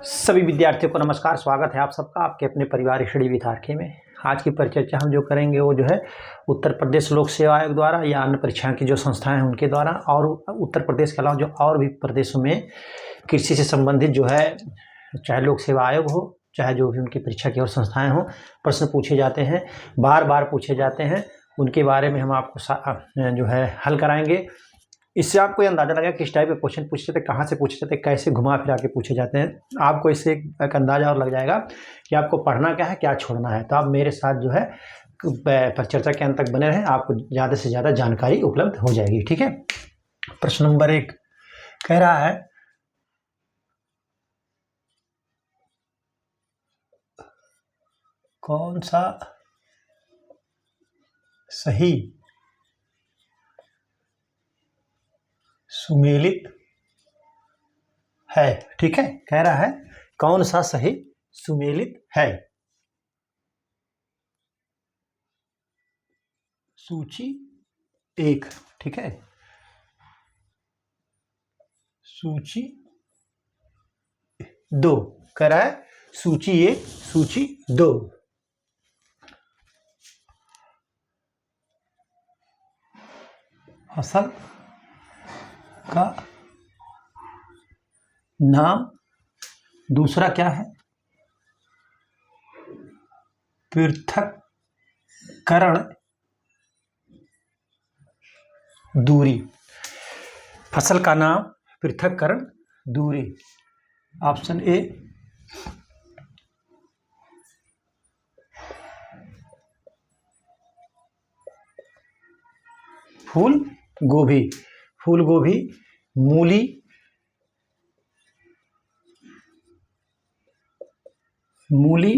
सभी विद्यार्थियों को नमस्कार। स्वागत है आप सबका आपके अपने परिवार स्टडी विथ आरके में। आज की परिचर्चा हम जो करेंगे वो जो है उत्तर प्रदेश लोक सेवा आयोग द्वारा या अन्य परीक्षा की जो संस्थाएं हैं उनके द्वारा, और उत्तर प्रदेश के अलावा जो और भी प्रदेशों में कृषि से संबंधित जो है, चाहे लोक सेवा आयोग हो चाहे जो भी उनकी परीक्षा की और संस्थाएँ हों, प्रश्न पूछे जाते हैं, बार बार पूछे जाते हैं, उनके बारे में हम आपको जो है हल कराएंगे। इससे आपको ये अंदाज़ा लगा किस टाइप के क्वेश्चन पूछे जाते हैं, कहाँ से पूछे जाते हैं, कैसे घुमा फिरा के पूछे जाते हैं। आपको इससे एक अंदाज़ा और लग जाएगा कि आपको पढ़ना क्या है, क्या छोड़ना है। तो आप मेरे साथ जो है परिचर्चा के अंत तक बने रहें, आपको ज़्यादा से ज़्यादा जानकारी उपलब्ध हो जाएगी। ठीक है। प्रश्न नंबर 1 कह रहा है, कौन सा सही सुमेलित है। ठीक है, कह रहा है कौन सा सही सुमेलित है। सूची 1, ठीक है, सूची 2 कह रहा है, सूची 1 सूची 2। फसल का नाम दूसरा क्या है, पृथक्करण दूरी। फसल का नाम पृथक्करण दूरी। ऑप्शन ए फूल गोभी, फूल गोभी, मूली, मूली,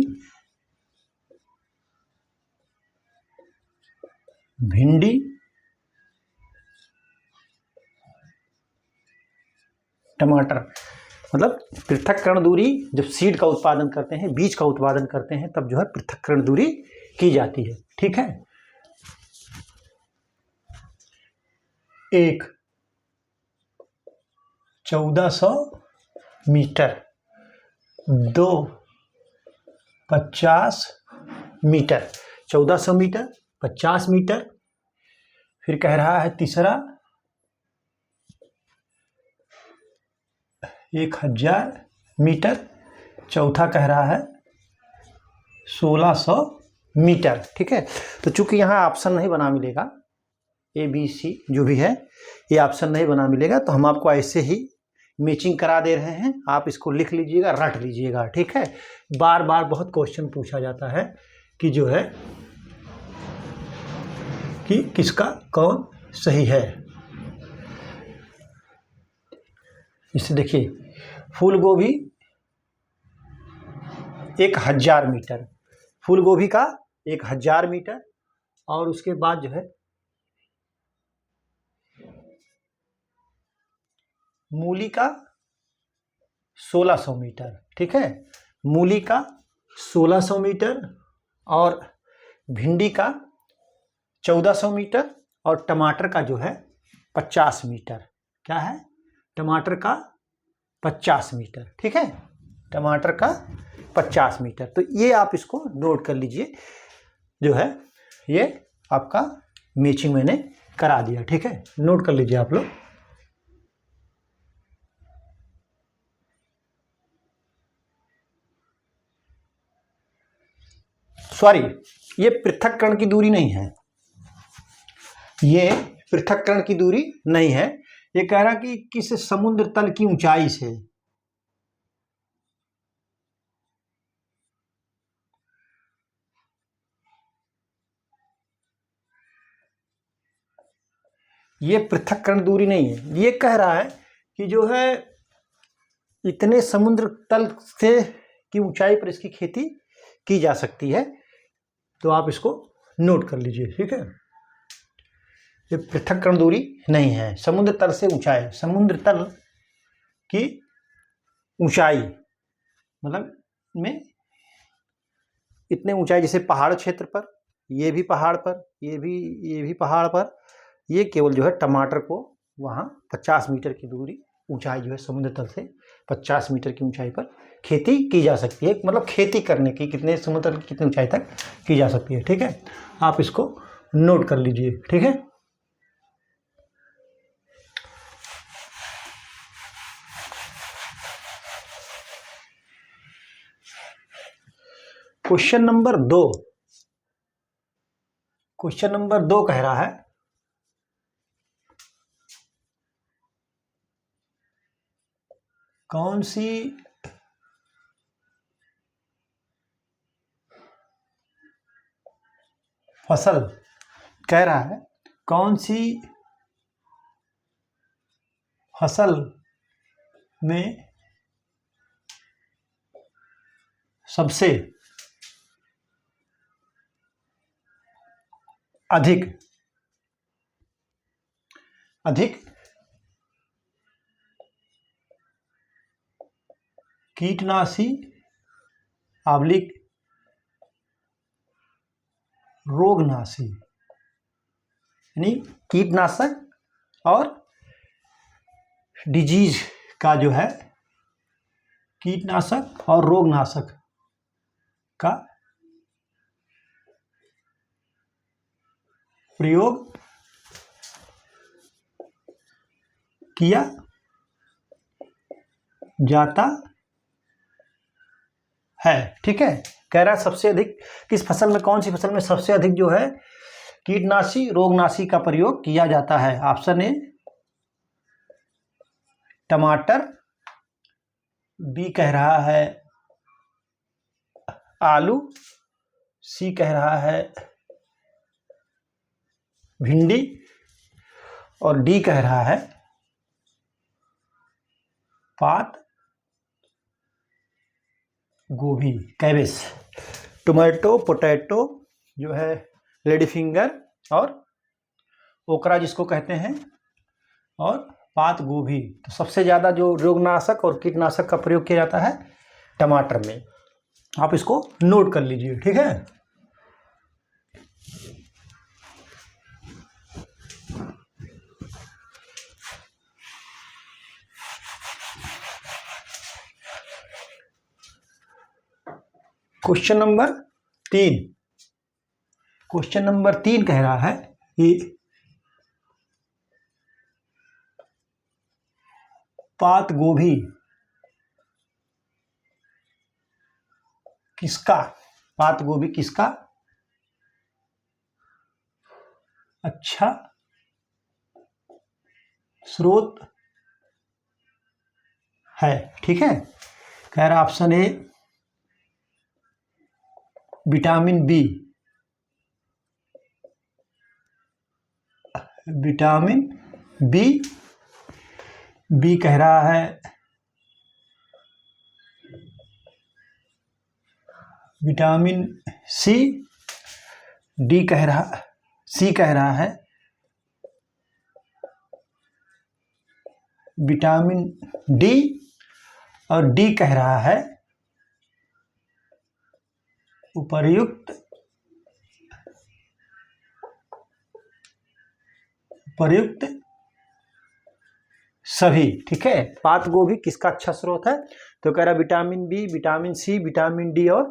भिंडी, टमाटर। मतलब पृथक्करण दूरी जब सीड का उत्पादन करते हैं, बीज का उत्पादन करते हैं, तब जो है पृथक्करण दूरी की जाती है। ठीक है। 1 1400 मीटर, 2 50 मीटर, 1400 मीटर, 50 मीटर। फिर कह रहा है तीसरा 1000 मीटर, चौथा कह रहा है 1600 मीटर। ठीक है। तो चूंकि यहाँ ऑप्शन नहीं बना मिलेगा, ए बी सी जो भी है ये ऑप्शन नहीं बना मिलेगा, तो हम आपको ऐसे ही मैचिंग करा दे रहे हैं। आप इसको लिख लीजिएगा, रट लीजिएगा। ठीक है। बार बार बहुत क्वेश्चन पूछा जाता है कि जो है कि किसका कौन सही है। इसे देखिए, फूल गोभी 1000 मीटर, फूल गोभी का 1000 मीटर, और उसके बाद जो है मूली का 1600 मीटर। ठीक है, मूली का 1600 मीटर, और भिंडी का 1400 मीटर, और टमाटर का जो है 50 मीटर। क्या है? टमाटर का 50 मीटर। ठीक है, टमाटर का 50 मीटर। तो ये आप इसको नोट कर लीजिए, जो है ये आपका मैचिंग मैंने करा दिया। ठीक है, नोट कर लीजिए आप लोग। सॉरी, ये पृथक्करण की दूरी नहीं है, ये पृथक्करण की दूरी नहीं है। ये कह रहा कि किस समुद्र तल की ऊंचाई से, ये पृथक्करण दूरी नहीं है। ये कह रहा है कि जो है इतने समुद्र तल से की ऊंचाई पर इसकी खेती की जा सकती है। तो आप इसको नोट कर लीजिए। ठीक है, ये पृथक्करण दूरी नहीं है। समुद्र तल से ऊंचाई, समुद्र तल की ऊंचाई मतलब में इतने ऊंचाई, जैसे पहाड़ क्षेत्र पर, ये भी पहाड़ पर, ये भी पहाड़ पर, ये केवल जो है टमाटर को वहाँ 50 मीटर की दूरी ऊंचाई जो है समुद्र तल से 50 मीटर की ऊंचाई पर खेती की जा सकती है। मतलब खेती करने की कितने समुद्र की कितनी ऊंचाई तक की जा सकती है। ठीक है, आप इसको नोट कर लीजिए। ठीक है, क्वेश्चन नंबर 2 कह रहा है कौन सी फसल, कह रहा है कौन सी फसल में सबसे अधिक कीटनाशी आवलिक रोगनाशी, यानी कीटनाशक और डिजीज का जो है, कीटनाशक और रोगनाशक का प्रयोग किया जाता है। ठीक है, कह रहा है सबसे अधिक किस फसल में, कौन सी फसल में सबसे अधिक जो है कीटनाशी रोगनाशी का प्रयोग किया जाता है। ऑप्शन ए टमाटर, बी कह रहा है आलू, सी कह रहा है भिंडी और डी कह रहा है पात गोभी, कैबेज। टोमेटो, पोटैटो जो है, लेडी फिंगर और ओकरा जिसको कहते हैं, और पात गोभी। तो सबसे ज़्यादा जो रोगनाशक और कीटनाशक का प्रयोग किया जाता है टमाटर में। आप इसको नोट कर लीजिए। ठीक है, क्वेश्चन नंबर 3 कह रहा है कि पात गोभी किसका अच्छा स्रोत है। ठीक है, कह रहा option A vitamin B, B कह रहा है विटामिन सी, सी कह रहा है विटामिन डी और डी कह रहा है उपर्युक्त सभी। ठीक है, पात गोभी किसका अच्छा स्रोत है, तो कह रहा vitamin B, vitamin C, vitamin D और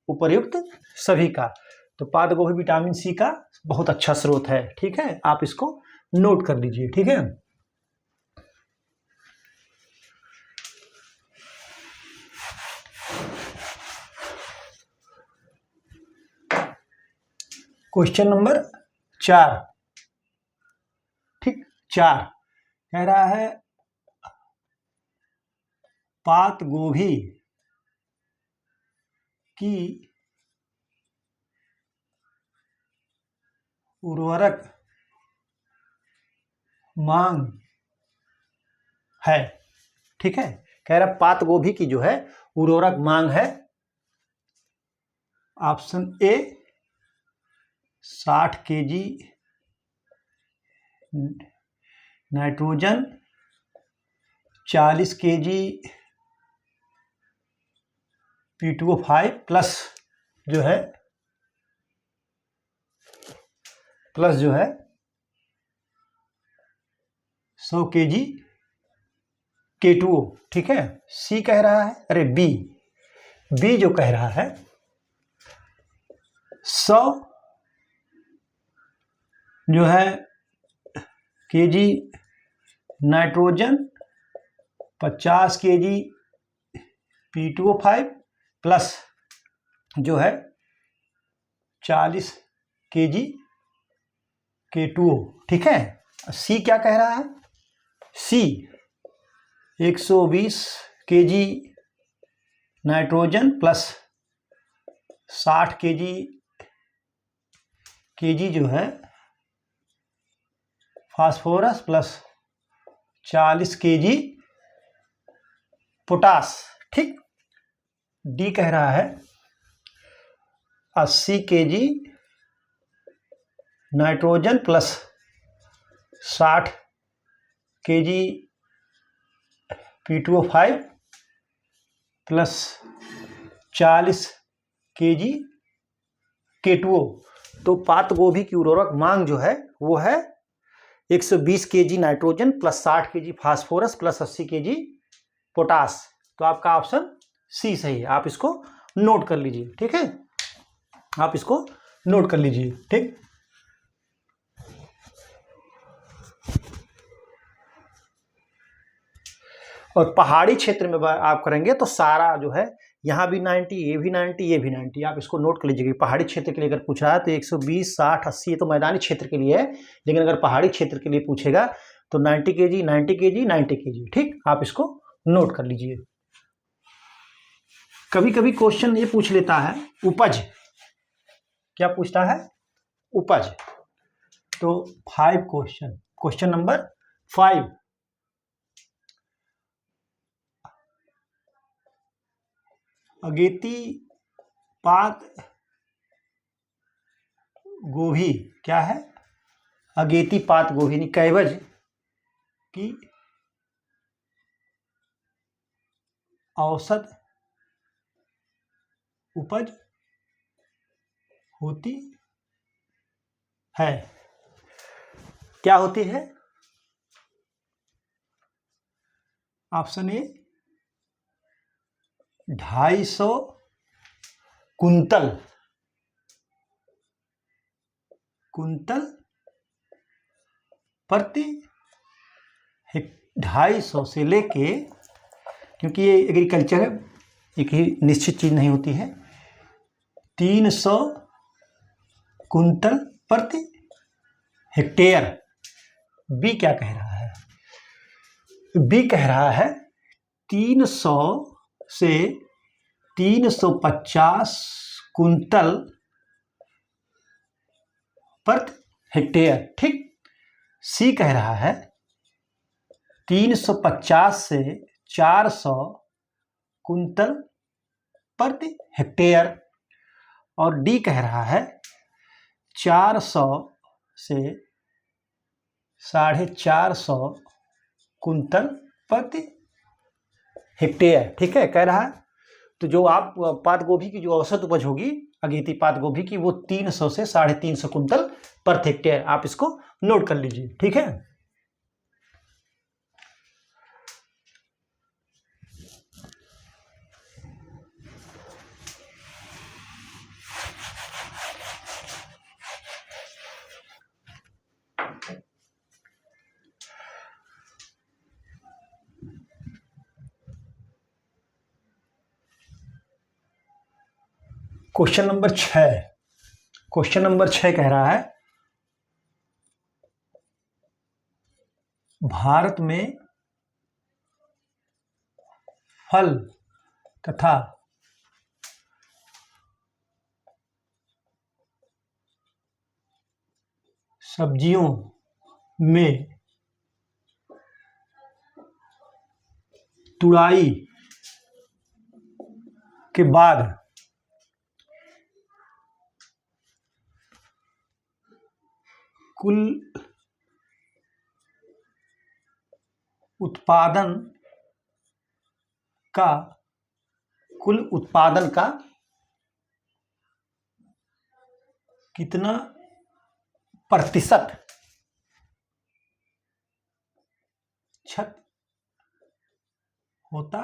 उपर्युक्त सभी का। तो पात गोभी विटामिन सी का बहुत अच्छा स्रोत है। ठीक है, आप इसको नोट कर लीजिए। ठीक है, क्वेश्चन नंबर 4, ठीक 4 कह रहा है पात गोभी की उर्वरक मांग है। ठीक है, कह रहा पात गोभी की जो है उर्वरक मांग है। ऑप्शन ए 60 kg nitrogen, 40 kg P2O5 plus जो है 100 kg K2O, ठीक है। सी कह रहा है, अरे बी जो कह रहा है 100 जो है KG nitrogen, 50 KG P2O5 plus जो है 40 केजी K2O, ठीक है। सी क्या कह रहा है, सी 120 केजी नाइट्रोजन प्लस 60 केजी जो है फास्फोरस प्लस 40 केजी पोटास, ठीक। डी कह रहा है 80 KG nitrogen plus 60 KG P2O5 plus 40 KG K2O। तो पात गोभी की उर्वरक मांग जो है वो है 120 KG nitrogen plus 60 KG phosphorus plus 80 KG potash. तो आपका ऑप्शन सी सही है, आप इसको नोट कर लीजिए, ठीक है। आप इसको नोट कर लीजिए, ठीक। और पहाड़ी क्षेत्र में आप करेंगे तो सारा जो है यहाँ भी 90, ये भी 90, ये भी 90, आप इसको नोट कर लीजिएगा। पहाड़ी क्षेत्र के लिए अगर पूछ रहा है तो 120, 60, 80 ये तो मैदानी क्षेत्र के लिए है, लेकिन अगर पहाड़ी क्षेत्र के लिए पूछेगा तो 90 केजी, 90 केजी, 90 केजी, ठीक। आप इसको नोट कर लीजिए। कभी कभी क्वेश्चन ये पूछ लेता है उपज, क्या पूछता है, उपज। तो 5 क्वेश्चन नंबर 5, अगेती पात गोभी क्या है, अगेती पात गोभी यानी कैबेज की औसत उपज होती है, क्या होती है, ऑप्शन ए 250 कुंतल प्रति 250 से लेके, क्योंकि ये एग्रीकल्चर है, एक ही निश्चित चीज नहीं होती है, 300 कुंतल प्रति हेक्टेयर। बी क्या कह रहा है, बी कह रहा है 300 से 350 कुंतल प्रति हेक्टेयर, ठीक। सी कह रहा है 350 से 400 कुंतल प्रति हेक्टेयर, और डी कह रहा है 400 से 450 कुंतल प्रति हेक्टेयर, ठीक है, कह रहा है। तो जो आप पात गोभी की जो औसत उपज होगी अगेती पात गोभी की वो 300 से 350 कुंतल प्रति हेक्टेयर, आप इसको नोट कर लीजिए, ठीक है। क्वेश्चन नंबर 6 कह रहा है भारत में फल तथा सब्जियों में तुड़ाई के बाद कुल उत्पादन का कितना प्रतिशत होता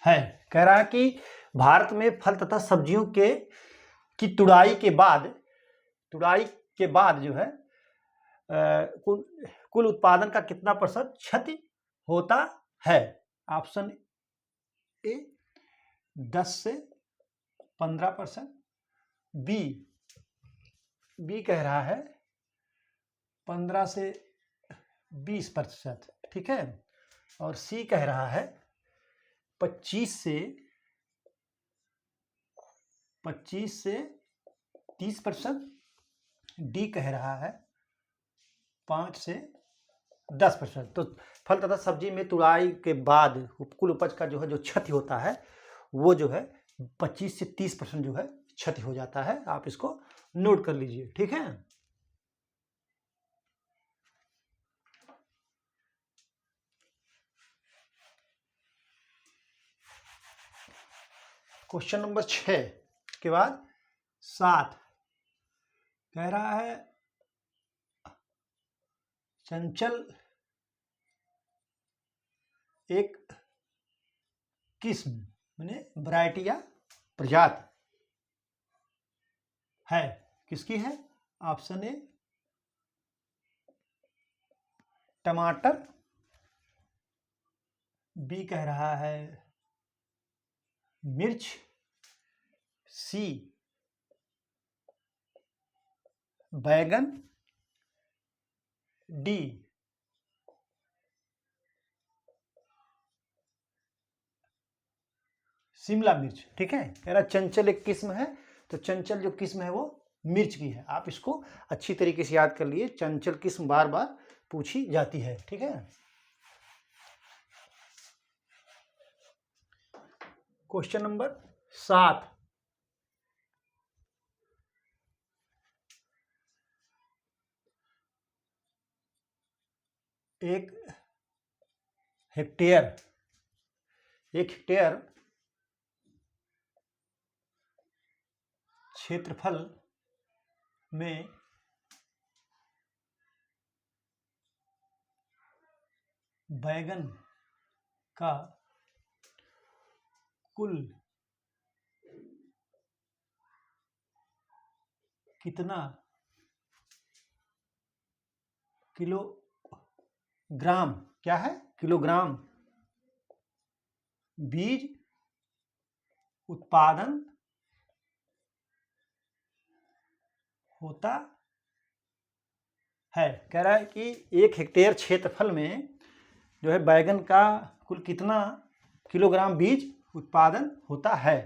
है। कह रहा है कि भारत में फल तथा सब्जियों की तुड़ाई के बाद जो है कुल उत्पादन का कितना प्रतिशत क्षति होता है? ऑप्शन ए 10 से 15%, बी कह रहा है 15 से 20%, ठीक है, और सी कह रहा है 25 से 30%, डी कह रहा है 5 से 10%। तो फल तथा सब्जी में तुड़ाई के बाद कुल उपज का जो है जो क्षति होता है वो जो है 25 से 30% जो है क्षति हो जाता है। आप इसको नोट कर लीजिए, ठीक है। क्वेश्चन नंबर 6 के बाद 7 कह रहा है चंचल एक किस्म माने वैरायटी या प्रजाति है, किसकी है? ऑप्शन ए टमाटर, बी कह रहा है मिर्च, सी बैगन, डी शिमला मिर्च, ठीक है। कह रहा चंचल एक किस्म है, तो चंचल जो किस्म है वो मिर्च की है। आप इसको अच्छी तरीके से याद कर लिए, चंचल किस्म बार बार पूछी जाती है, ठीक है। क्वेश्चन नंबर 7 एक हेक्टेयर क्षेत्रफल में बैगन का कुल कितना किलोग्राम, क्या है? किलोग्राम बीज उत्पादन होता है। कह रहा है कि 1 हेक्टेयर क्षेत्रफल में जो है बैगन का कुल कितना किलोग्राम बीज उत्पादन होता है।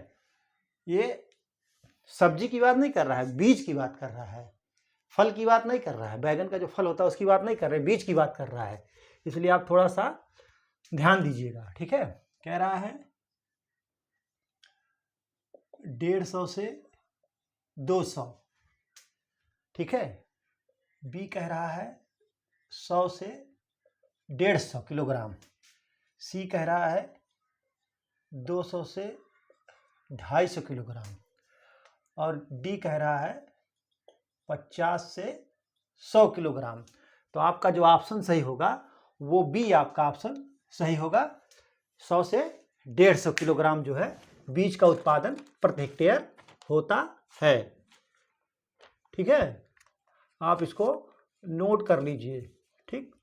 ये सब्जी की बात नहीं कर रहा है, बीज की बात कर रहा है, फल की बात नहीं कर रहा है। बैगन का जो फल होता है उसकी बात नहीं कर रहा है, बीज की बात कर रहा है। इसलिए आप थोड़ा सा ध्यान दीजिएगा, ठीक है। कह रहा है 150 से 200, ठीक है। बी कह रहा है 100 से 150 किलोग्राम, सी कह रहा है 200 से 250 किलोग्राम, और डी कह रहा है 50 से 100 किलोग्राम। तो आपका जो ऑप्शन सही होगा वो बी आपका ऑप्शन सही होगा। 100 से 150 किलोग्राम जो है बीज का उत्पादन प्रति हेक्टेयर होता है, ठीक है। आप इसको नोट कर लीजिए, ठीक।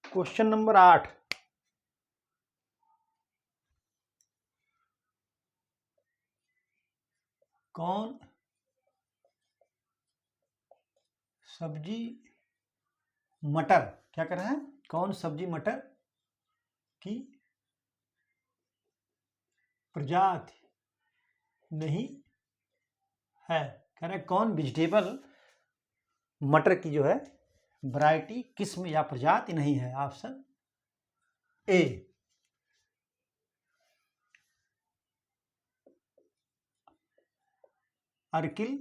क्वेश्चन नंबर 8 कौन सब्जी मटर, क्या कर रहे हैं? कौन सब्जी मटर की प्रजाति नहीं है। कह रहे कौन वेजिटेबल मटर की जो है वैरायटी, किस्म या प्रजाति नहीं है। ऑप्शन ए अर्किल,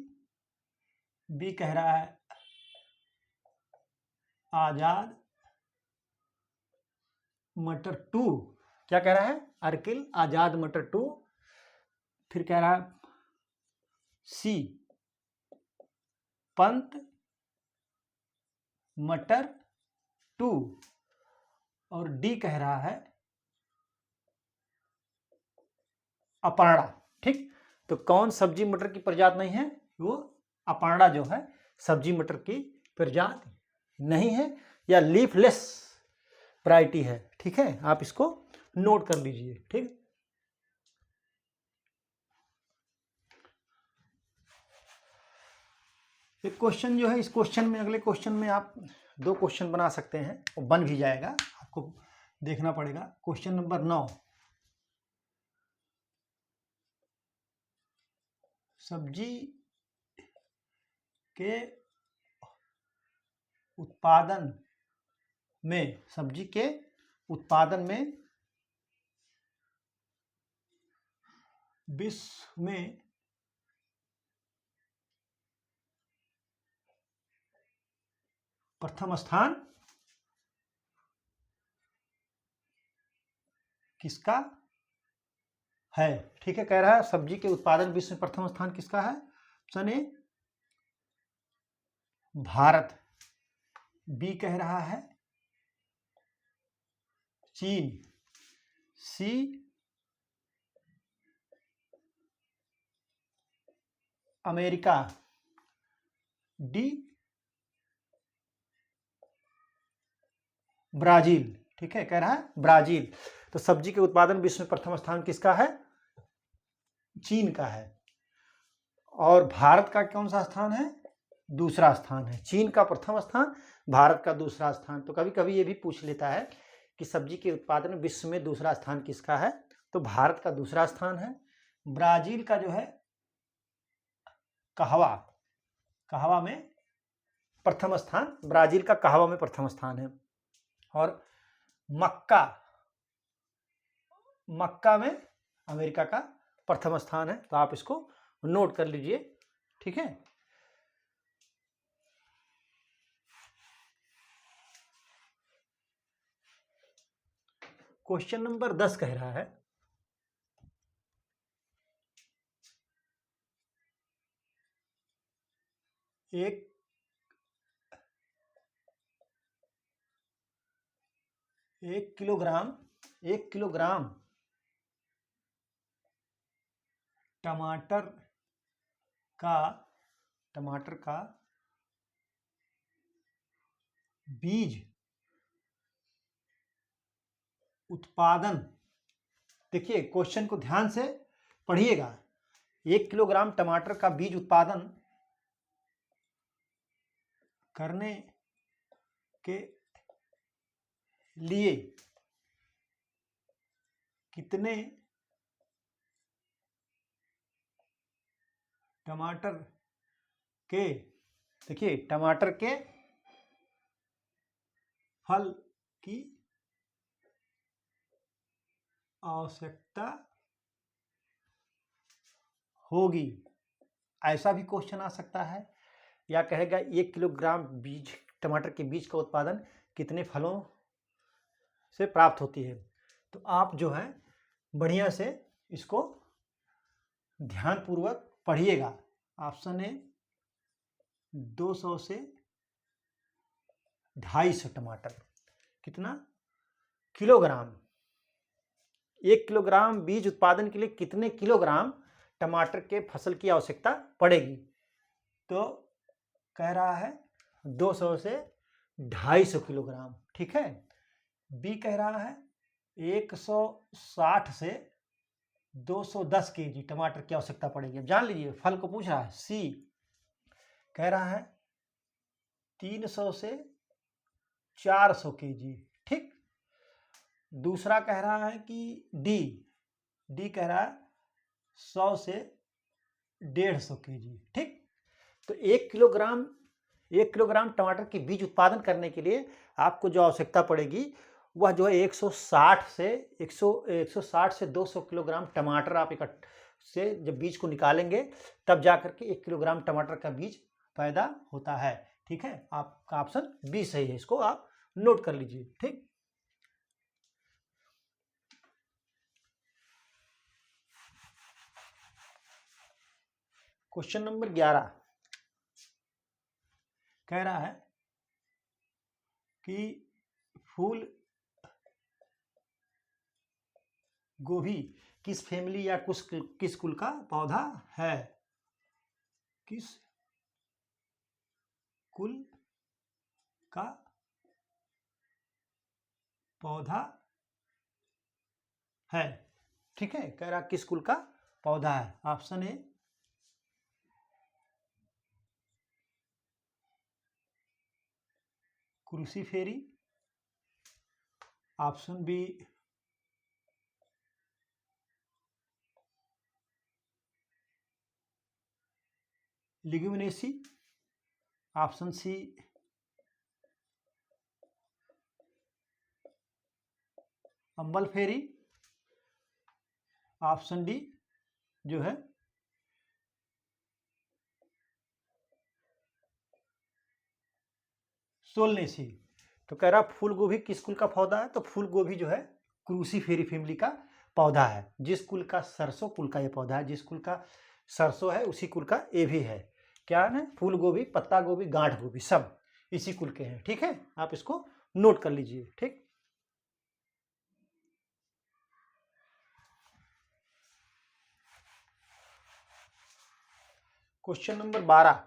बी कह रहा है आजाद मटर 2, क्या कह रहा है? अर्किल आजाद मटर 2। फिर कह रहा है सी पंत, मटर 2 और डी कह रहा है अपर्णा। ठीक, तो कौन सब्जी मटर की प्रजाति नहीं है? वो अपर्णा जो है सब्जी मटर की प्रजाति नहीं है या लीफलेस वैरायटी है। ठीक है, आप इसको नोट कर लीजिए। ठीक, एक क्वेश्चन जो है, इस क्वेश्चन में, अगले क्वेश्चन में आप 2 क्वेश्चन बना सकते हैं और बन भी जाएगा, आपको देखना पड़ेगा। क्वेश्चन नंबर 9, सब्जी के उत्पादन में, सब्जी के उत्पादन में विश्व में प्रथम स्थान किसका है? ठीक है, कह रहा है सब्जी के उत्पादन विश्व में प्रथम स्थान किसका है? ऑप्शन ए भारत, बी कह रहा है चीन, सी अमेरिका, डी ब्राजील। ठीक है, कह रहा है ब्राजील। तो सब्जी के उत्पादन विश्व में प्रथम स्थान किसका है? चीन का है। और भारत का कौन सा स्थान है? दूसरा स्थान है। चीन का प्रथम स्थान, भारत का दूसरा स्थान। तो कभी कभी ये भी पूछ लेता है कि सब्जी के उत्पादन में विश्व में दूसरा स्थान किसका है? तो भारत का दूसरा स्थान है। ब्राजील का जो है कहवा, कहवा में प्रथम स्थान, ब्राजील का कहवा में प्रथम स्थान है। और मक्का, मक्का में अमेरिका का प्रथम स्थान है। तो आप इसको नोट कर लीजिए। ठीक है, क्वेश्चन नंबर 10 कह रहा है एक किलोग्राम टमाटर का बीज उत्पादन, देखिए क्वेश्चन को ध्यान से पढ़िएगा। 1 किलोग्राम टमाटर का बीज उत्पादन करने के लिए कितने टमाटर के, देखिए टमाटर के फल की आवश्यकता होगी? ऐसा भी क्वेश्चन आ सकता है। या कहेगा 1 किलोग्राम बीज, टमाटर के बीज का उत्पादन कितने फलों से प्राप्त होती है? तो आप जो है बढ़िया से इसको ध्यानपूर्वक पढ़िएगा। ऑप्शन ए 200 से 250 टमाटर, कितना किलोग्राम? 1 किलोग्राम बीज उत्पादन के लिए कितने किलोग्राम टमाटर के फसल की आवश्यकता पड़ेगी? तो कह रहा है 200 से 250 किलोग्राम। ठीक है, बी कह रहा है 160 से 210 केजी टमाटर की आवश्यकता पड़ेगी। अब जान लीजिए, फल को पूछ रहा है। सी कह रहा है 300 से 400 केजी। ठीक, दूसरा कह रहा है कि डी कह रहा है 100 से 150 केजी। ठीक, तो 1 किलोग्राम टमाटर के बीज उत्पादन करने के लिए आपको जो आवश्यकता पड़ेगी वह जो है 160 से 200 किलोग्राम टमाटर आप इकट्ठे से जब बीज को निकालेंगे तब जाकर के 1 किलोग्राम टमाटर का बीज पैदा होता है। ठीक है, आपका ऑप्शन बी सही है, इसको आप नोट कर लीजिए। ठीक, क्वेश्चन नंबर 11, कह रहा है कि फूल गोभी किस फैमिली या किस कुल का पौधा है, किस कुल का पौधा है। ठीक है, कह रहा किस कुल का पौधा है। Option A Cruciferae, option B Leguminosae, option C Umbelliferae, option D जो है सोलनेसी। तो कह रहा फूल गोभी किस कुल का पौधा है, तो फूल गोभी जो है क्रूसीफेरी फैमिली का पौधा है। जिस कुल का सरसों कुल का ये पौधा है, जिस कुल का सरसों है उसी कुल का ये भी है। क्या है, फूल गोभी, पत्ता गोभी, गांठ गोभी सब इसी कुल के हैं। ठीक है, आप इसको नोट कर लीजिए। ठीक, क्वेश्चन नंबर 12,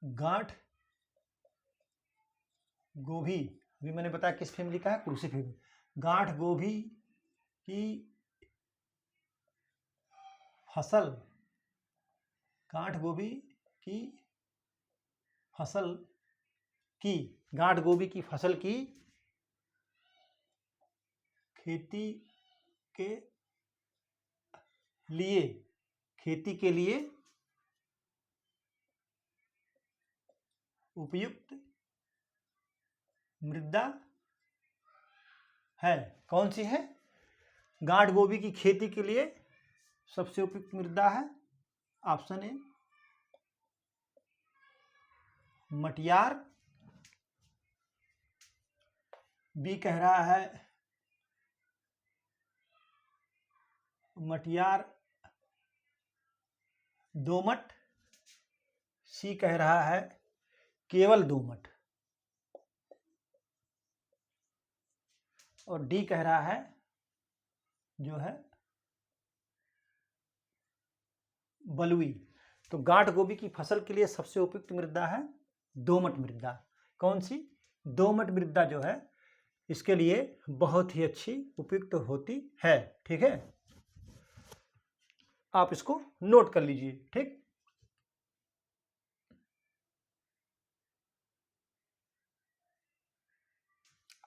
गांठ गोभी, अभी मैंने बताया किस फैमिली का है, क्रूसीफेरी। गांठ गोभी की फसल, गांठ गोभी की फसल की, गांठ गोभी की फसल की खेती के लिए, खेती के लिए उपयुक्त मृदा है। कौन सी है, गांठ गोभी की खेती के लिए सबसे उपयुक्त मृदा है। ऑप्शन ए मटियार, बी कह रहा है मटियार दोमट, सी कह रहा है केवल दोमट, और डी कह रहा है जो है बलुई। तो गांठ गोभी की फसल के लिए सबसे उपयुक्त मृदा है दोमट मृदा। कौन सी, दोमट मृदा जो है इसके लिए बहुत ही अच्छी उपयुक्त होती है। ठीक है, आप इसको नोट कर लीजिए। ठीक,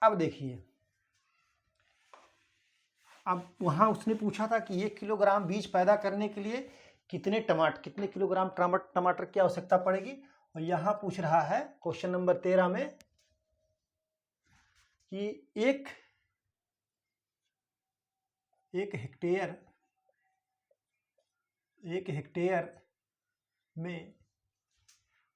अब देखिए, अब वहां उसने पूछा था कि 1 किलोग्राम बीज पैदा करने के लिए कितने किलोग्राम टमाटर की आवश्यकता पड़ेगी। और यहां पूछ रहा है क्वेश्चन नंबर 13 में कि एक हेक्टेयर में टमाटर के बीज का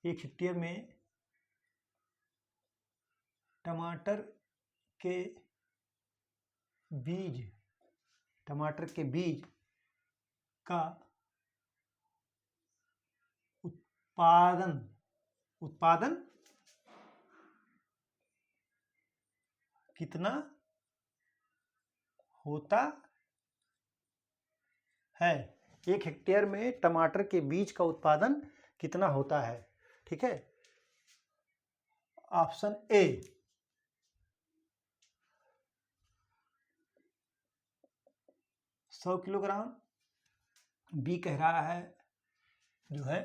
उत्पादन कितना होता है। 1 हेक्टेयर में टमाटर के बीज का उत्पादन कितना होता है। ठीक है, ऑप्शन ए 100 किलोग्राम, बी कह रहा है जो है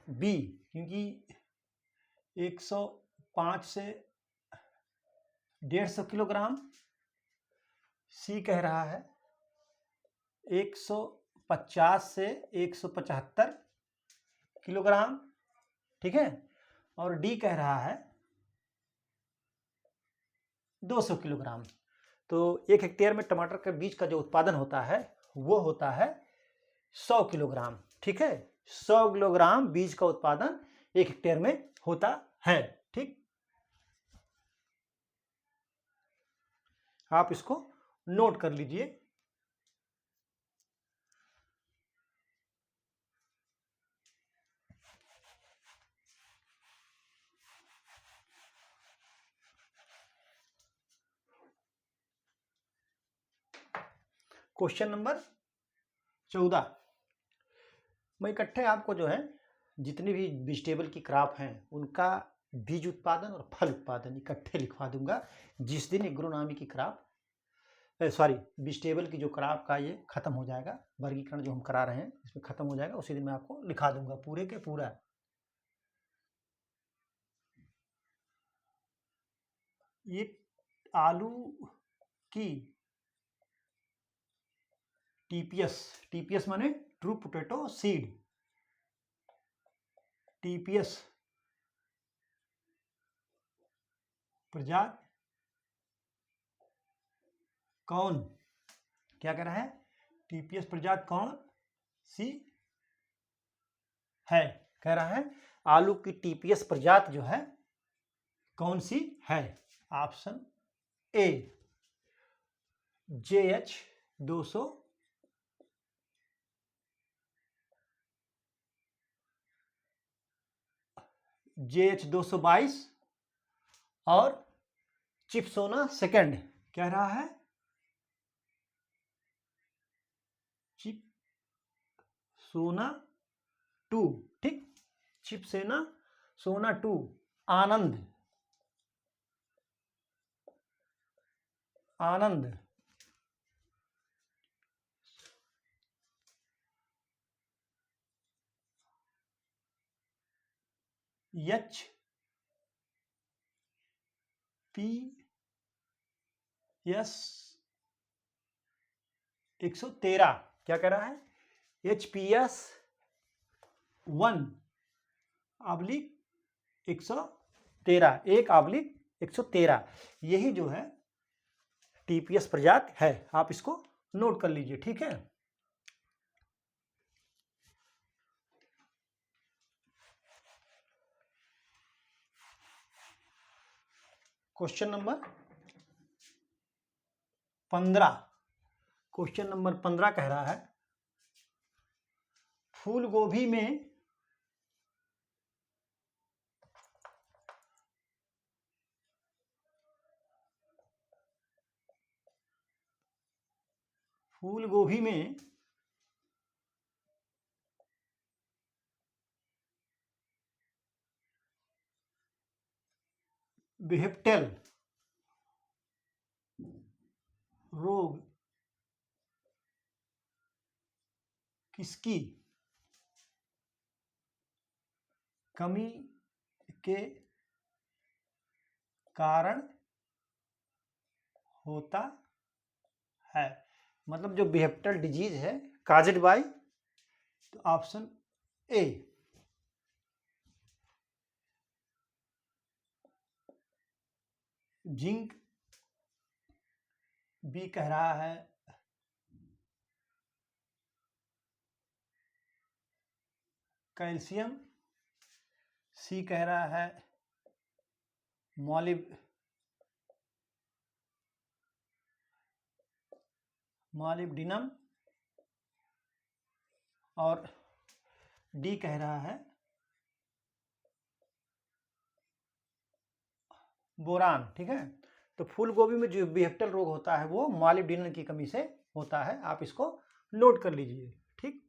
बी, क्योंकि 105 से 150 किलोग्राम, सी कह रहा है 150 से 175 किलोग्राम। ठीक है, और डी कह रहा है 200 किलोग्राम। तो 1 हेक्टेयर में टमाटर के बीज का जो उत्पादन होता है वो होता है 100 किलोग्राम। ठीक है, 100 किलोग्राम बीज का उत्पादन 1 हेक्टेयर में होता है। ठीक, आप इसको नोट कर लीजिए। Question number 14। मैं इकट्ठे आपको जो है जितनी भी वेजिटेबल की क्रॉप हैं उनका बीज उत्पादन और फल उत्पादन इकट्ठे लिखवा दूंगा। जिस दिन एग्रोनॉमी की क्रॉप वेजिटेबल की जो क्रॉप का ये खत्म हो जाएगा, वर्गीकरण जो हम करा रहे हैं इसमें खत्म हो जाएगा, उसी दिन मैं आपको लिखा दूंगा पूरे के पूरा। ये आलू की टीपीएस माने ट्रू पोटैटो सीड, टीपीएस प्रजाति कौन, क्या कह रहा है, टीपीएस प्रजाति कौन सी है, कह रहा है आलू की टीपीएस प्रजाति जो है कौन सी है। ऑप्शन ए JH 200, JH 222 और चिप्सोना सेकंड, कह रहा है चिप्सोना 2, ठीक, चिप्सोना सोना 2, आनंद HPS 113, क्या कह रहा है, HPS 1/113, 1/113, यही जो है टीपीएस प्रजाति है। आप इसको नोट कर लीजिए, ठीक है। क्वेश्चन नंबर 15, क्वेश्चन नंबर 15 कह रहा है फूल गोभी में बेहेप्टेल रोग किसकी कमी के कारण होता है, मतलब जो बेहेप्टेल डिजीज है काज्ड बाय, तो ऑप्शन ए जिंक, बी कह रहा है कैल्शियम, सी कह रहा है मॉलिब्डिनम और डी कह रहा है बोरान, ठीक है। तो फूल गोभी में जो बेहेप्टेल रोग होता है वो मॉलिब्डिनम की कमी से होता है, आप इसको नोट कर लीजिए, ठीक।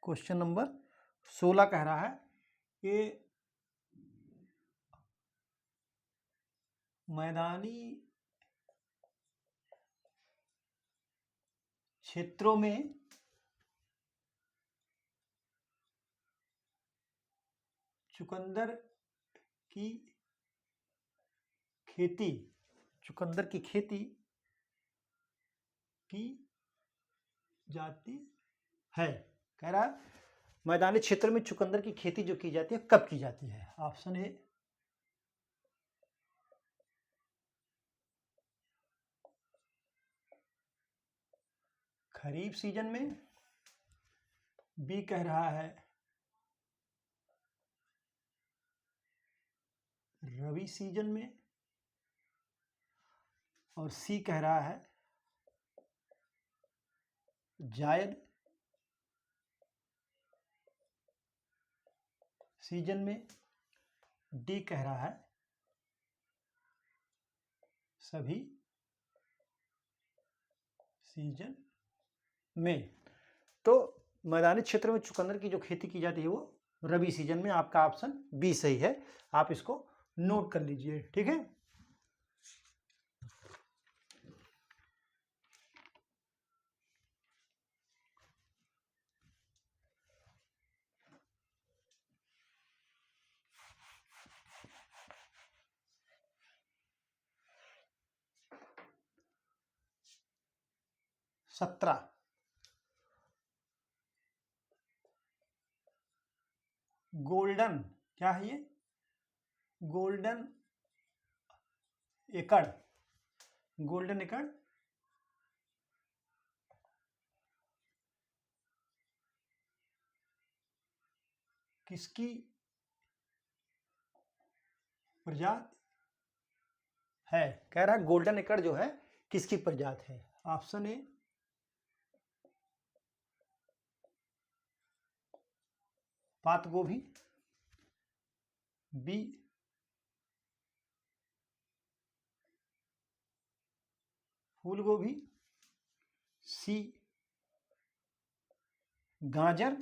क्वेश्चन नंबर 16 कह रहा है कि मैदानी क्षेत्रों में चुकंदर की खेती की जाती है, कह रहा है मैदानी क्षेत्र में चुकंदर की खेती जो की जाती है कब की जाती है। ऑप्शन ए खरीफ सीजन में, बी कह रहा है रबी सीजन में, और सी कह रहा है जायद सीजन में। डी कह रहा है सभी सीजन में। तो मैदानी क्षेत्र में चुकंदर की जो खेती की जाती है वो रबी सीजन में। आपका ऑप्शन बी सही है, आप इसको नोट कर लीजिए। ठीक है, सत्रह। गोल्डन क्या है ये? गोल्डन एकड़। गोल्डन एकड़ किसकी प्रजाति है? कह रहा है गोल्डन एकड़ जो है किसकी प्रजाति है? ऑप्शन ए पात गोभी, बी फूल गोभी, सी गाजर,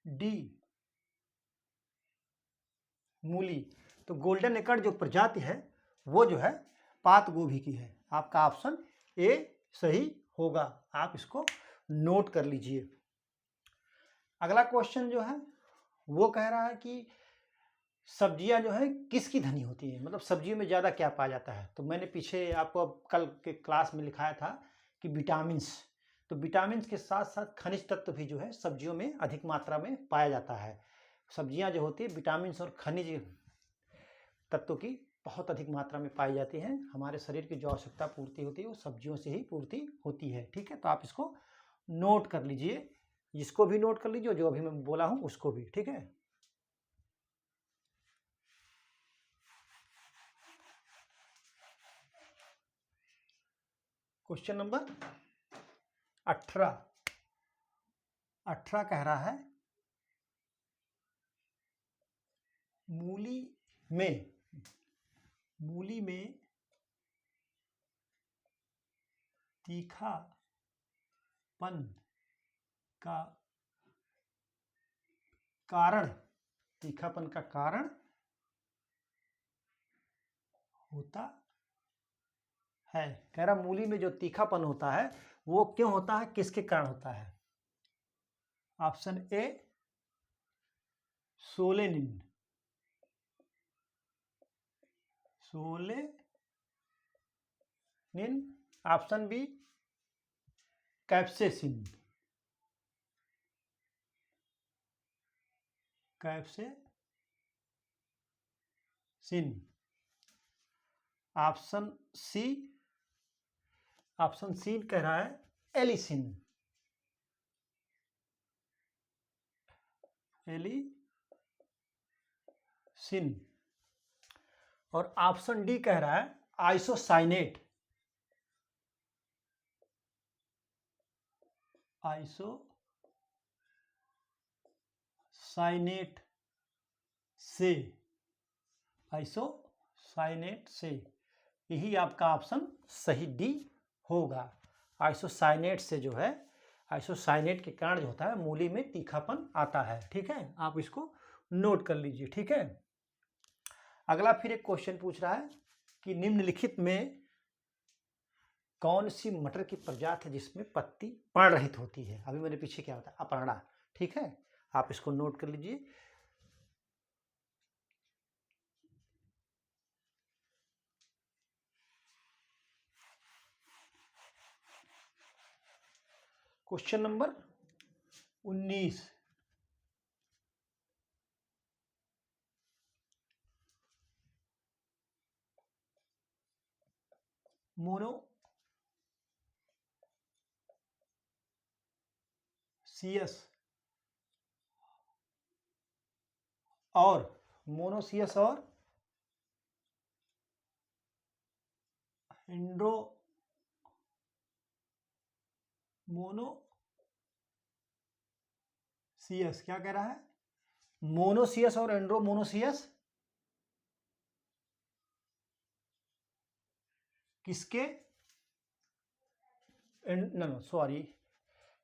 डी मूली। तो गोल्डन एकड़ जो प्रजाति है वो जो है पात गोभी की है। आपका ऑप्शन ए सही होगा, आप इसको नोट कर लीजिए। अगला क्वेश्चन जो है वो कह रहा है कि सब्जियां जो है किसकी धनी होती है, मतलब सब्जियों में ज़्यादा क्या पाया जाता है। तो मैंने पीछे आपको कल के क्लास में लिखाया था कि विटामिन्स, तो विटामिन्स के साथ साथ खनिज तत्व भी जो है सब्जियों में अधिक मात्रा में पाया जाता है। सब्जियां जो होती है विटामिन्स और खनिज तत्वों की बहुत अधिक मात्रा में पाई जाती हैं। हमारे शरीर की जो आवश्यकता पूर्ति होती है वो सब्जियों से ही पूर्ति होती है। ठीक है, तो आप इसको नोट कर लीजिए, इसको भी नोट कर लीजिए, जो अभी मैं बोला हूं उसको भी। ठीक है, क्वेश्चन नंबर 18। 18 कह रहा है मूली में तीखापन का कारण, तीखापन का कारण होता है। कह रहा मूली में जो तीखापन होता है वो क्यों होता है, किसके कारण होता है? Option A solanine, option B capsaicin, option C कह रहा है एलिसिन, और ऑप्शन डी कह रहा है आइसोसाइनेट, आइसोसाइनेट से। यही आपका ऑप्शन सही डी होगा। आइसोसाइनेट से जो है, आइसोसाइनेट के कारण जो होता है मूली में तीखापन आता है। ठीक है, आप इसको नोट कर लीजिए। ठीक है, अगला फिर एक क्वेश्चन पूछ रहा है कि निम्नलिखित में कौन सी मटर की प्रजाति है जिसमें पत्ती पर्णरहित होती है। अभी मैंने पीछे क्या होता है अपर्णा। ठीक है, आप इसको नोट कर लीजिए। Question number 19। मोनोसियस और मोनोसियस क्या कह रहा है, मोनोसियस और एंड्रोमोनोसियस किसके, सॉरी,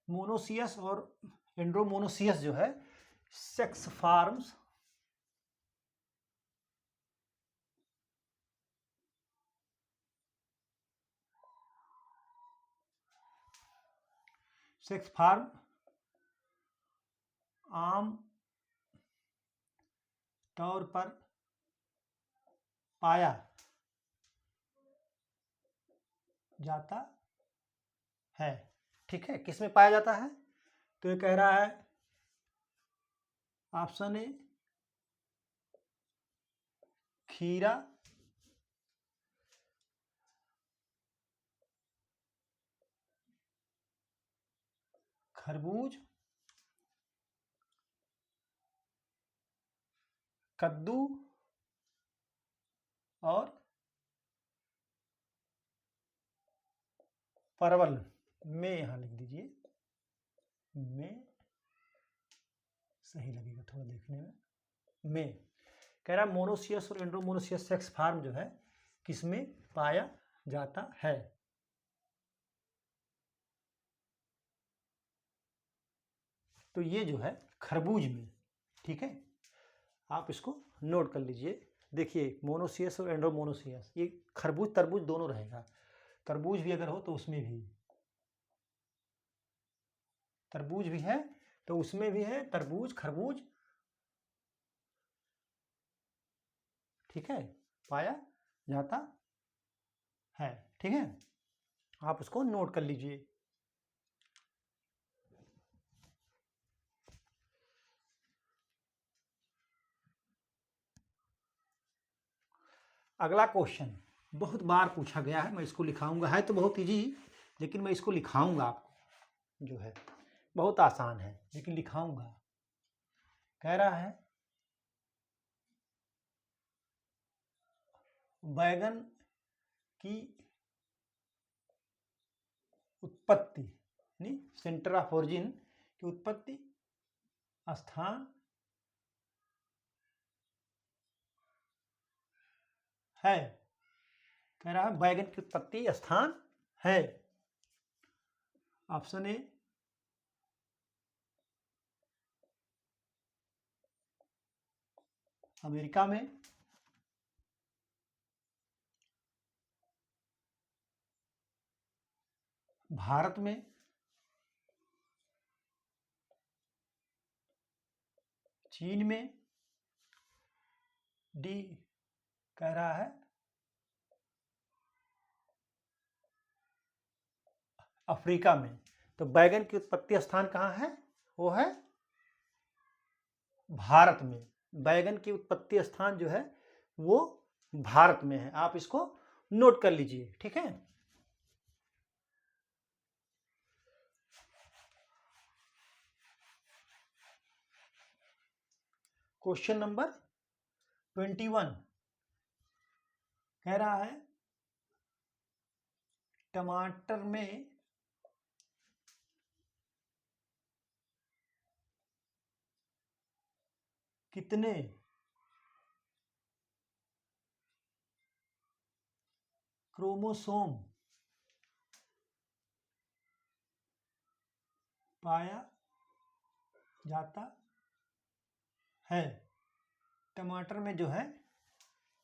मोनोसियस और एंड्रोमोनोसियस जो है सेक्स फॉर्म्स सेक्स फॉर्म आम तौर पर पाया जाता है। ठीक है, किसमें पाया जाता है, तो ये कह रहा है ऑप्शन ए खीरा, खरबूज, कद्दू और परवल में, यहां लिख दीजिए में, सही लगेगा थोड़ा देखने में कह रहा है मोनोसियस और एंड्रोमोनोसियस सेक्स फॉर्म जो है किसमें पाया जाता है। तो ये जो है खरबूज में। ठीक है, आप इसको नोट कर लीजिए। देखिए मोनोसियस और एंड्रोमोनोसियस, ये खरबूज तरबूज दोनों रहेगा, तरबूज भी अगर हो तो उसमें भी, तरबूज भी है तो उसमें भी है तरबूज खरबूज। ठीक है, पाया जाता है। ठीक है, आप उसको नोट कर लीजिए। अगला क्वेश्चन बहुत बार पूछा गया है, मैं इसको लिखाऊंगा, है तो बहुत इजी लेकिन मैं इसको लिखाऊंगा आपको, जो है बहुत आसान है लेकिन लिखाऊंगा। कह रहा है बैगन की उत्पत्ति, नहीं, सेंटर ऑफ ओरिजिन की उत्पत्ति स्थान है। कह रहा है बैगन की उत्पत्ति स्थान है। ऑप्शन ए अमेरिका में, भारत में, चीन में, डी कह रहा है अफ्रीका में। तो बैगन की उत्पत्ति स्थान कहाँ है, वो है भारत में। बैगन की उत्पत्ति स्थान जो है वो भारत में है, आप इसको नोट कर लीजिए। ठीक है, क्वेश्चन नंबर 21 कह रहा है टमाटर में कितने क्रोमोसोम पाया जाता है। टमाटर में जो है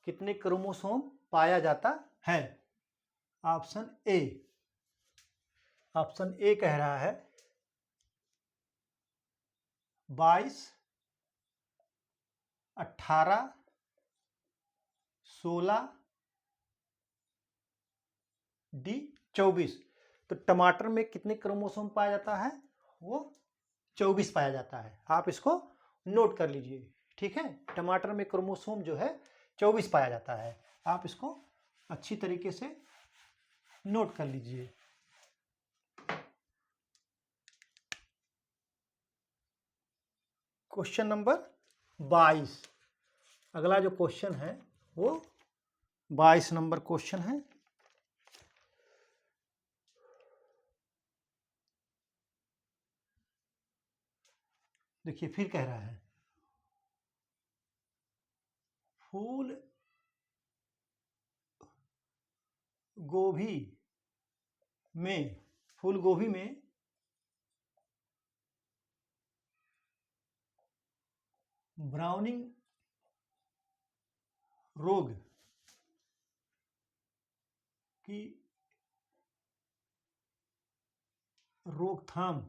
कितने क्रोमोसोम पाया जाता है। ऑप्शन ए, ऑप्शन ए कह रहा है 22, 18, 16, डी 24। तो टमाटर में कितने क्रोमोसोम पाया जाता है, वो 24 पाया जाता है। आप इसको नोट कर लीजिए। ठीक है, टमाटर में क्रोमोसोम जो है 24 पाया जाता है, आप इसको अच्छी तरीके से नोट कर लीजिए। क्वेश्चन नंबर 22, अगला जो क्वेश्चन है वो 22 नंबर क्वेश्चन है। देखिए फिर कह रहा है फूल गोभी में ब्राउनिंग रोग की रोकथाम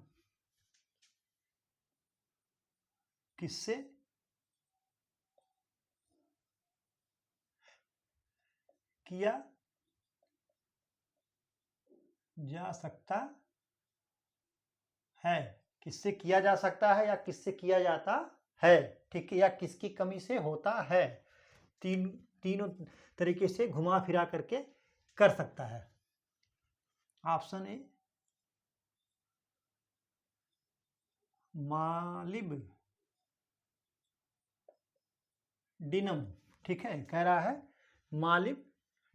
किससे किया जा सकता है, किससे किया जा सकता है या किससे किया जाता है, ठीक है, या किसकी कमी से होता है, तीनों तरीके से घुमा फिरा करके कर सकता है। ऑप्शन ए मालिब डिनम, ठीक है, कह रहा है मालिब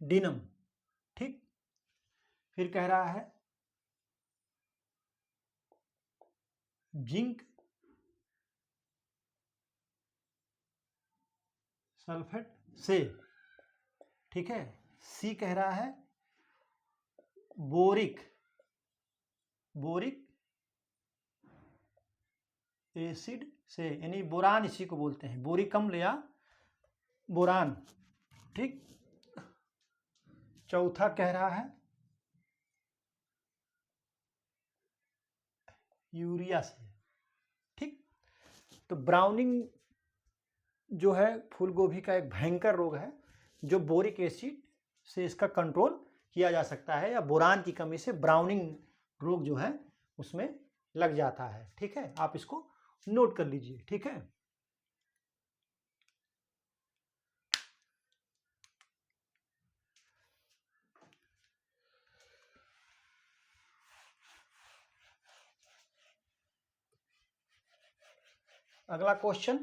डिनम, ठीक। फिर कह रहा है जिंक सल्फेट से, ठीक है। सी कह रहा है बोरिक एसिड से, यानी बोरान इसी को बोलते हैं, बोरिक अम्ल या बोरान, ठीक। चौथा कह रहा है यूरिया से, ठीक। तो ब्राउनिंग जो है फूल गोभी का एक भयंकर रोग है जो बोरिक एसिड से इसका कंट्रोल किया जा सकता है, या बोरान की कमी से ब्राउनिंग रोग जो है उसमें लग जाता है, ठीक है। आप इसको नोट कर लीजिए, ठीक है। अगला क्वेश्चन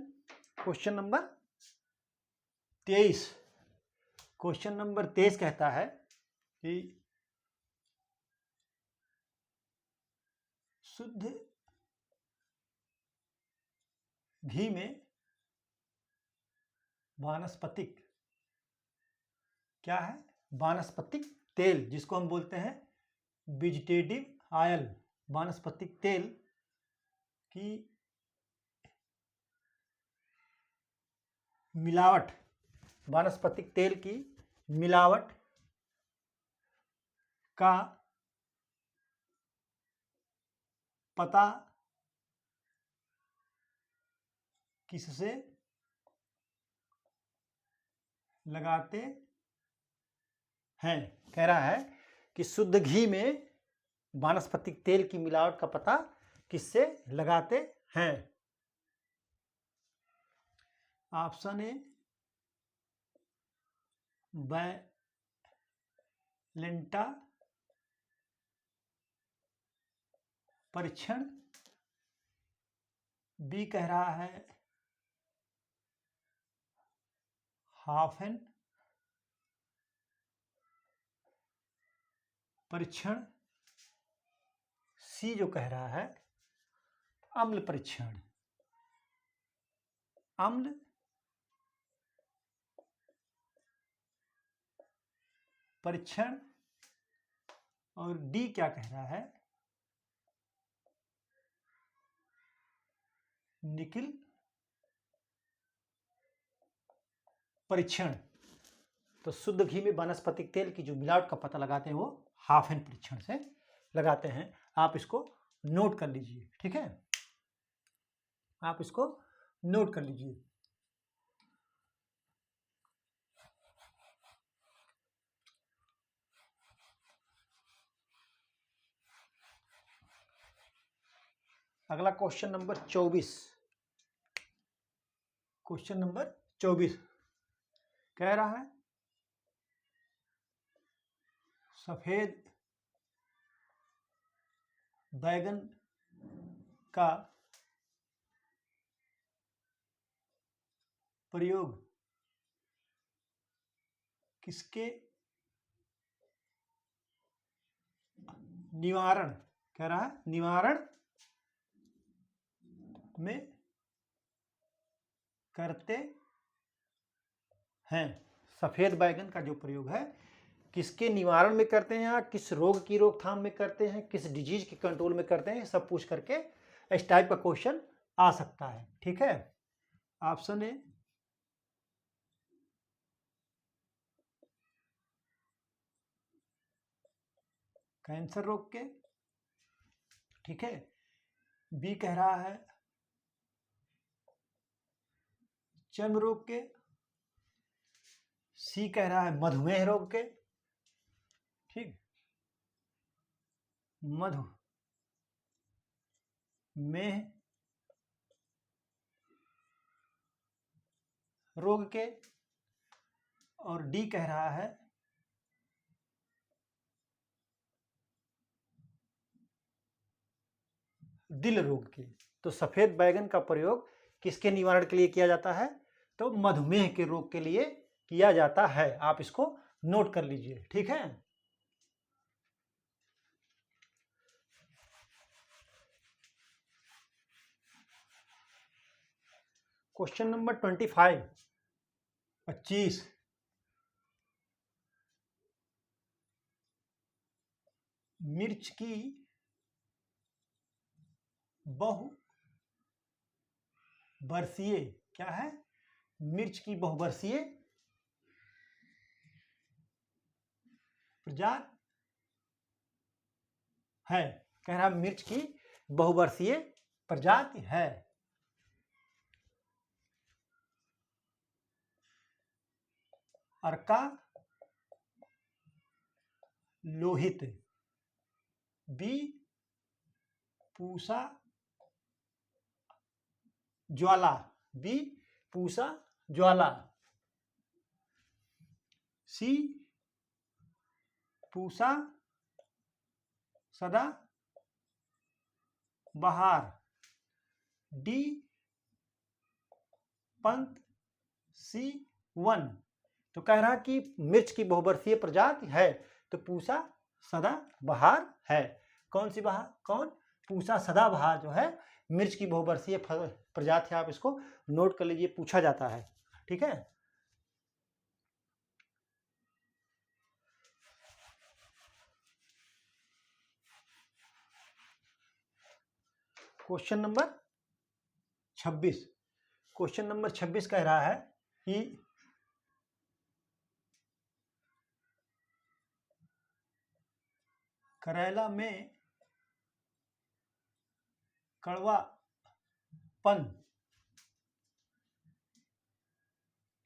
नंबर 23। क्वेश्चन नंबर 23 कहता है कि शुद्ध घी में वानस्पतिक, क्या है, वानस्पतिक तेल, जिसको हम बोलते हैं वेजिटेटिव ऑयल, वानस्पतिक तेल की मिलावट, वानस्पतिक तेल की मिलावट का पता किससे लगाते हैं। कह रहा है कि शुद्ध घी में वानस्पतिक तेल की मिलावट का पता किससे लगाते हैं। ऑप्शन ए बैलेंटा परीक्षण, बी कह रहा है हाफेन परीक्षण, सी जो कह रहा है अम्ल परीक्षण, अम्ल परीक्षण, और डी क्या कह रहा है निकिल परीक्षण। तो शुद्ध घी में वानस्पतिक तेल की जो मिलावट का पता लगाते हैं वो हाफेन परीक्षण से लगाते हैं। आप इसको नोट कर लीजिए, ठीक है, आप इसको नोट कर लीजिए। अगला क्वेश्चन नंबर 24। क्वेश्चन नंबर 24 कह रहा है सफेद बैगन का प्रयोग किसके निवारण, कह रहा है निवारण में करते हैं। सफेद बैगन का जो प्रयोग है किसके निवारण में करते हैं, किस रोग की रोकथाम में करते हैं, किस डिजीज के कंट्रोल में करते हैं, सब पूछ करके इस टाइप का क्वेश्चन आ सकता है। ठीक है, ऑप्शन ए कैंसर रोग के, ठीक है, बी कह रहा है चर्म रोग के, सी कह रहा है मधुमेह रोग के, ठीक, मधुमेह रोग के, और डी कह रहा है दिल रोग के। तो सफेद बैगन का प्रयोग किसके निवारण के लिए किया जाता है, तो मधुमेह के रोग के लिए किया जाता है। आप इसको नोट कर लीजिए। ठीक है, क्वेश्चन नंबर 25 मिर्च की बहुवर्षीय, क्या है, मिर्च की बहुवर्षीय प्रजाति है। कह रहा मिर्च की बहुवर्षीय प्रजाति है। अर्का लोहित, बी पूसा ज्वाला, बी पूसा ज्वाला, सी पूसा सदा बहार, डी पंत सी वन। तो कह रहा कि मिर्च की बहुवर्षीय प्रजाति है, तो पूसा सदा बहार है। कौन सी बहार, कौन, पूसा सदा बहार जो है मिर्च की बहुवर्षीय प्रजाति है। आप इसको नोट कर लीजिए, पूछा जाता है। ठीक है, क्वेश्चन नंबर 26, क्वेश्चन नंबर 26 कह रहा है कि करेला में कड़वापन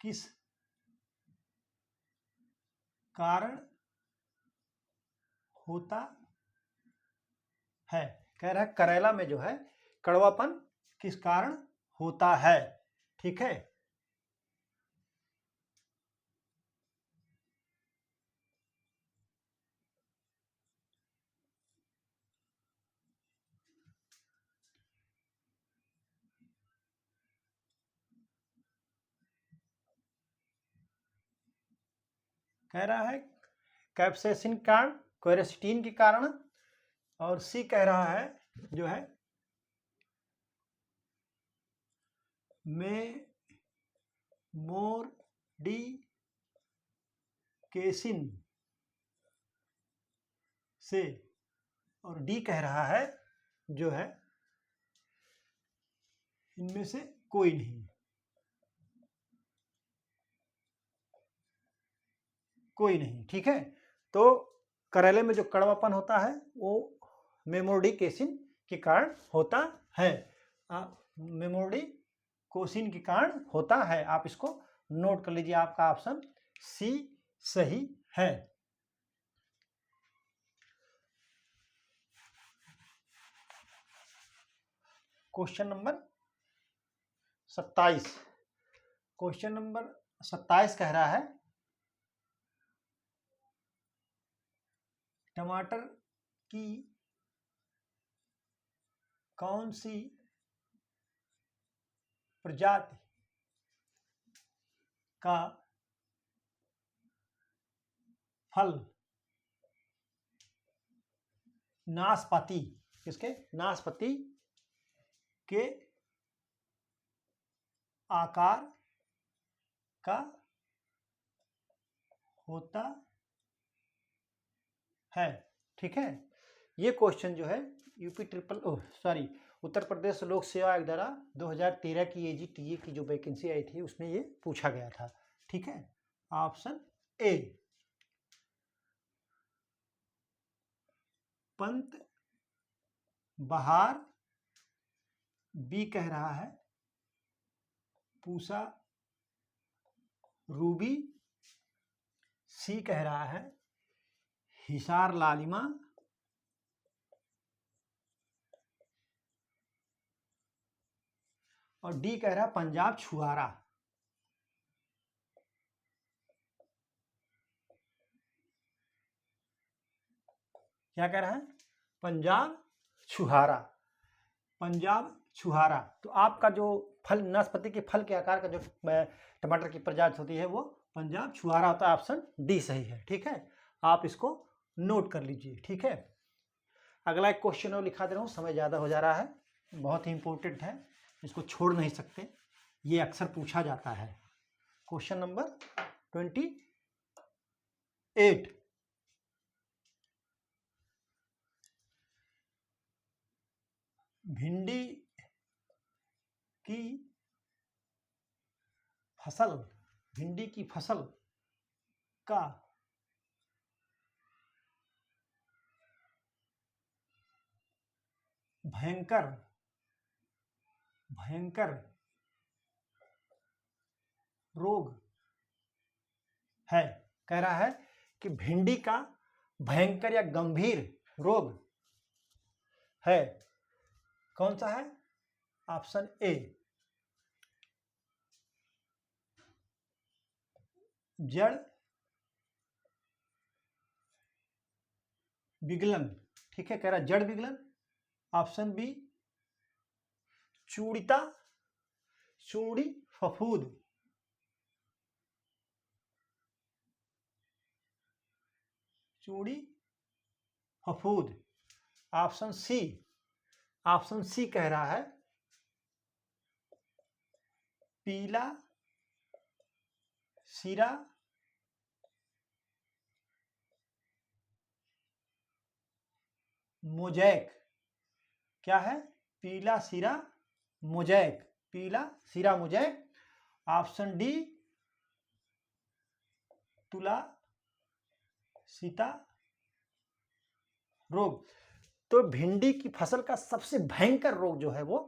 किस कारण होता है। कह रहा है करेला में जो है कड़वापन किस कारण होता है। ठीक है, कह रहा है कैप्सेसिन के कारण, क्वेरेसिटीन के कारण, और सी कह रहा है जो है मेमोरिकेसिन से, और डी कह रहा है जो है इनमें से कोई नहीं, कोई नहीं। ठीक है, तो करेले में जो कड़वापन होता है वो मेमोरिकेसिन के कारण होता है, मेमोरिकोसिन के कारण होता है। आप इसको नोट कर लीजिए, आपका ऑप्शन सी सही है। क्वेश्चन नंबर 27, क्वेश्चन नंबर 27 कह रहा है टमाटर की कौन सी प्रजाति का फल नाशपाती, किसके, नाशपाती के आकार का होता है। ठीक है, ये क्वेश्चन जो है उत्तर प्रदेश लोक सेवा आयोग द्वारा 2013 की AGTA की जो वैकेंसी आई थी उसमें ये पूछा गया था। ठीक है, ऑप्शन ए पंत बहार, बी कह रहा है पूसा रूबी, सी कह रहा है हिसार लालिमा, और डी कह रहा है पंजाब छुआरा। क्या कह रहा है? पंजाब छुहारा, पंजाब छुहारा। तो आपका जो फल नाशपाती के फल के आकार का जो टमाटर की प्रजाति होती है वो पंजाब छुहारा होता है। ऑप्शन डी सही है। ठीक है, आप इसको नोट कर लीजिए। ठीक है, अगला एक क्वेश्चन और लिखा दे रहा हूँ, समय ज़्यादा हो जा रहा है, बहुत ही इंपॉर्टेंट है, इसको छोड़ नहीं सकते, ये अक्सर पूछा जाता है। क्वेश्चन नंबर 28, भिंडी की फसल का भयंकर रोग है। कह रहा है कि भिंडी का भयंकर या गंभीर रोग है। कौन सा है? ऑप्शन ए जड़ विगलन। ठीक है, कह रहा है जड़ विगलन। ऑप्शन बी चूड़ी फफूंद, चूड़ी फफूंद। ऑप्शन सी कह रहा है पीला सिरा मोजैक। क्या है? पीला सिरा मोजैक, पीला सिरा मोजैक। ऑप्शन डी तुला सीता रोग। तो भिंडी की फसल का सबसे भयंकर रोग जो है वो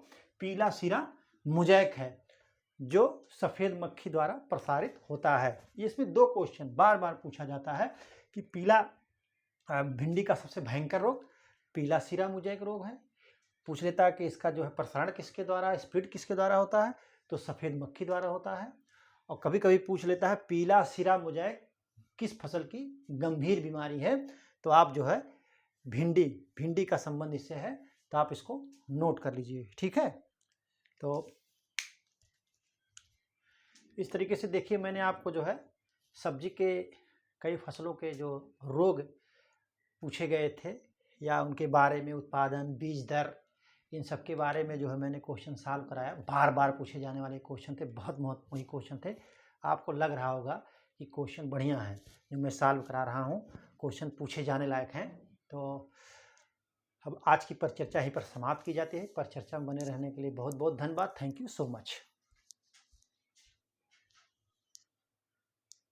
पीला सिरा मोजैक है, जो सफेद मक्खी द्वारा प्रसारित होता है। इसमें दो क्वेश्चन बार बार पूछा जाता है कि भिंडी का सबसे भयंकर रोग पीला सिरा मोजैक रोग है। पूछ लेता है कि इसका जो है प्रसारण किसके द्वारा, स्प्रेड किसके द्वारा होता है, तो सफेद मक्खी द्वारा होता है। और कभी कभी पूछ लेता है पीला सिरा मोजैक किस फसल की गंभीर बीमारी है, तो आप जो है भिंडी का संबंध इससे है, तो आप इसको नोट कर लीजिए। ठीक है, तो इस तरीके से देखिए, मैंने आपको जो है सब्जी के कई फसलों के जो रोग पूछे गए थे या उनके बारे में, उत्पादन, बीज दर, इन सब के बारे में जो है मैंने क्वेश्चन सॉल्व कराया। बार बार पूछे जाने वाले क्वेश्चन थे, बहुत महत्वपूर्ण क्वेश्चन थे। आपको लग रहा होगा कि क्वेश्चन बढ़िया है जो मैं सॉल्व करा रहा हूँ, क्वेश्चन पूछे जाने लायक हैं। तो अब आज की परिचर्चा यहीं पर समाप्त की जाती है। परिचर्चा में बने रहने के लिए बहुत बहुत धन्यवाद। Thank you so much.